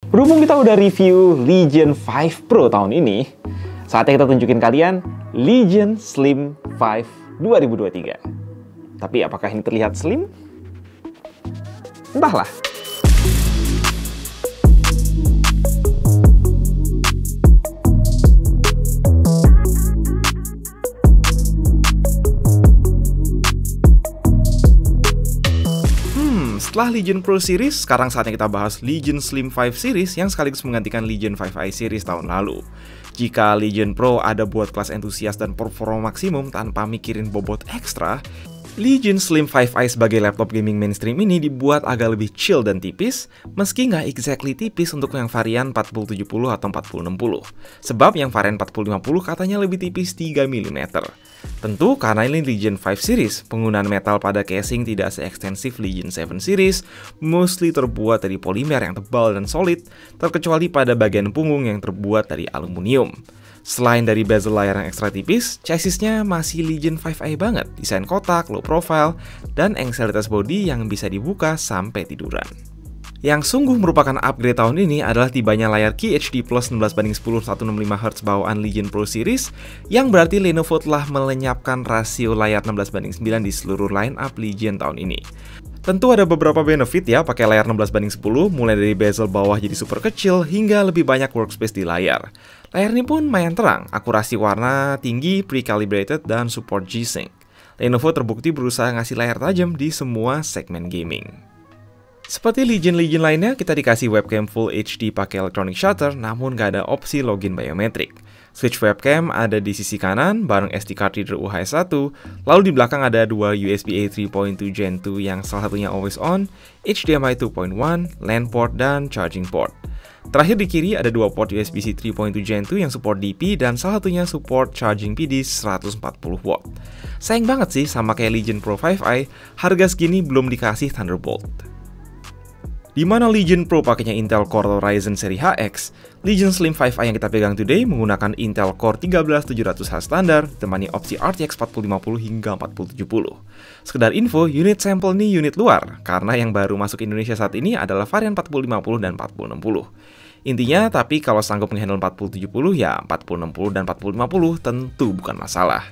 Berhubung kita udah review Legion 5 Pro tahun ini, saatnya kita tunjukin kalian Legion Slim 5 2023. Tapi apakah ini terlihat slim? Entahlah. Setelah Legion Pro Series, sekarang saatnya kita bahas Legion Slim 5 Series yang sekaligus menggantikan Legion 5i Series tahun lalu. Jika Legion Pro ada buat kelas entusias dan performa maksimum tanpa mikirin bobot ekstra, Legion Slim 5i sebagai laptop gaming mainstream ini dibuat agak lebih chill dan tipis, meski nggak exactly tipis untuk yang varian 4070 atau 4060. Sebab yang varian 4050 katanya lebih tipis 3 mm. Tentu karena ini Legion 5 Series, penggunaan metal pada casing tidak seekstensif Legion 7 Series, mostly terbuat dari polimer yang tebal dan solid, terkecuali pada bagian punggung yang terbuat dari aluminium. Selain dari bezel layar yang ekstra tipis, chassisnya masih Legion 5i banget, desain kotak, low profile, dan angselitas body yang bisa dibuka sampai tiduran. Yang sungguh merupakan upgrade tahun ini adalah tibanya layar QHD Plus 16:10 165Hz bawaan Legion Pro Series, yang berarti Lenovo telah melenyapkan rasio layar 16:9 di seluruh line-up Legion tahun ini. Tentu ada beberapa benefit ya pakai layar 16:10, mulai dari bezel bawah jadi super kecil hingga lebih banyak workspace di layar. Layar ini pun lumayan terang, akurasi warna tinggi, pre-calibrated, dan support G-Sync. Lenovo terbukti berusaha ngasih layar tajam di semua segmen gaming. Seperti Legion-Legion lainnya, kita dikasih webcam Full HD pakai electronic shutter, namun nggak ada opsi login biometrik. Switch webcam ada di sisi kanan bareng SD card reader UHS-1, lalu di belakang ada dua USB-A 3.2 Gen 2 yang salah satunya always on, HDMI 2.1, LAN port, dan charging port. Terakhir di kiri ada dua port USB-C 3.2 Gen 2 yang support DP dan salah satunya support charging PD 140W. Sayang banget sih sama kayak Legion Pro 5i, harga segini belum dikasih Thunderbolt. Di mana Legion Pro pakainya Intel Core Ryzen seri HX, Legion Slim 5i yang kita pegang today menggunakan Intel Core 13700H standar, ditemani opsi RTX 4050 hingga 4070. Sekedar info, unit sampel ini unit luar, karena yang baru masuk Indonesia saat ini adalah varian 4050 dan 4060. Intinya, tapi kalau sanggup menghandle 4070 ya 4060 dan 4050 tentu bukan masalah.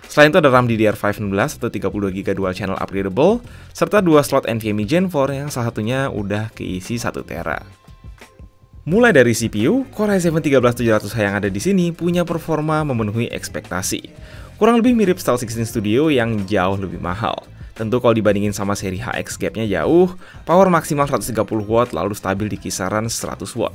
Selain itu ada RAM DDR5 16 atau 32GB dual channel upgradable, serta dua slot NVMe Gen 4 yang salah satunya udah keisi 1 tera. Mulai dari CPU, Core i7 13700H yang ada di sini punya performa memenuhi ekspektasi. Kurang lebih mirip Stealth 16 Studio yang jauh lebih mahal. Tentu kalau dibandingin sama seri HX gapnya jauh, power maksimal 130W lalu stabil di kisaran 100W.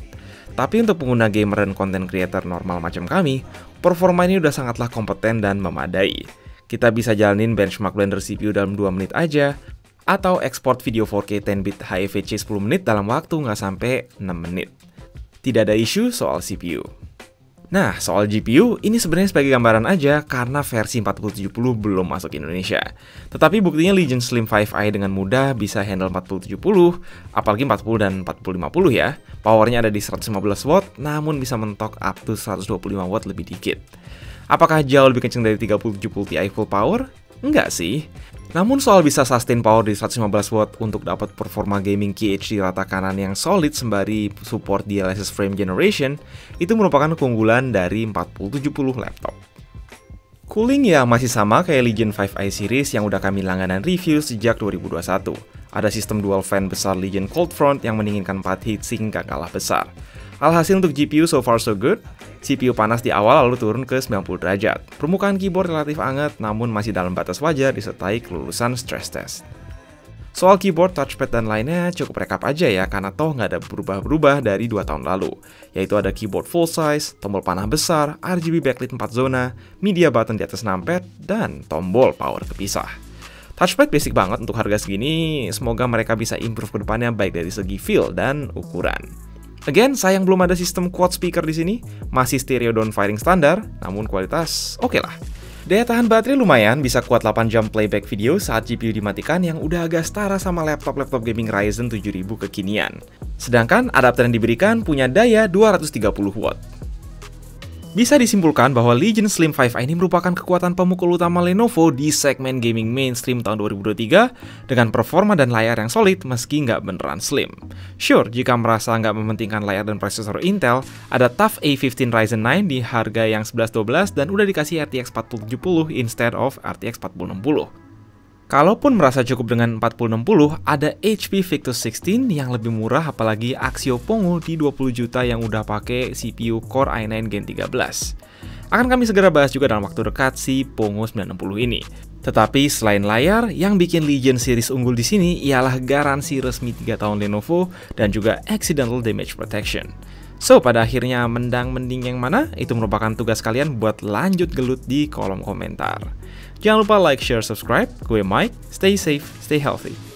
Tapi untuk pengguna gamer dan content creator normal macam kami, performa ini udah sangatlah kompeten dan memadai. Kita bisa jalanin benchmark Blender CPU dalam 2 menit aja, atau ekspor video 4K 10-bit HEVC 10 menit dalam waktu nggak sampai 6 menit. Tidak ada isu soal CPU. Nah, soal GPU, ini sebenarnya sebagai gambaran aja karena versi 4070 belum masuk Indonesia. Tetapi buktinya Legion Slim 5i dengan mudah bisa handle 4070, apalagi 40 dan 4050 ya. Powernya ada di 115W, namun bisa mentok up to 125W lebih dikit. Apakah jauh lebih kenceng dari 3070 Ti full power? Enggak sih. Namun soal bisa sustain power di 115W untuk dapat performa gaming QHD rata kanan yang solid sembari support DLSS frame generation, itu merupakan keunggulan dari 4070 laptop. Cooling ya masih sama kayak Legion 5i series yang udah kami langganan review sejak 2021. Ada sistem dual fan besar Legion Cold Front yang mendinginkan 4 heatsink gak kalah besar. Alhasil untuk GPU so far so good, CPU panas di awal lalu turun ke 90 derajat. Permukaan keyboard relatif hangat namun masih dalam batas wajar disertai kelulusan stress test. Soal keyboard, touchpad, dan lainnya cukup rekap aja ya karena toh nggak ada berubah-berubah dari 2 tahun lalu. Yaitu ada keyboard full size, tombol panah besar, RGB backlit 4 zona, media button di atas numpad, dan tombol power kepisah. Touchpad basic banget untuk harga segini, semoga mereka bisa improve ke depannya baik dari segi feel dan ukuran. Again, sayang belum ada sistem quad speaker di sini, masih stereo downfiring standar, namun kualitas oke lah. Daya tahan baterai lumayan, bisa kuat 8 jam playback video saat GPU dimatikan yang udah agak setara sama laptop-laptop gaming Ryzen 7000 kekinian. Sedangkan adapter yang diberikan punya daya 230W. Bisa disimpulkan bahwa Legion Slim 5i ini merupakan kekuatan pemukul utama Lenovo di segmen gaming mainstream tahun 2023 dengan performa dan layar yang solid meski nggak beneran slim. Sure, jika merasa nggak mementingkan layar dan prosesor Intel, ada TUF A15 Ryzen 9 di harga yang 1112 dan udah dikasih RTX 4070 instead of RTX 4060. Kalaupun merasa cukup dengan 4060, ada HP Victus 16 yang lebih murah apalagi Axio Pongo di 20 juta yang udah pakai CPU Core i9 Gen 13. Akan kami segera bahas juga dalam waktu dekat si Pongo 960 ini. Tetapi selain layar, yang bikin Legion series unggul di sini ialah garansi resmi 3 tahun Lenovo dan juga accidental damage protection. So, pada akhirnya mending yang mana? Itu merupakan tugas kalian buat lanjut gelut di kolom komentar. Jangan lupa like, share, subscribe. Gue Mike, stay safe, stay healthy.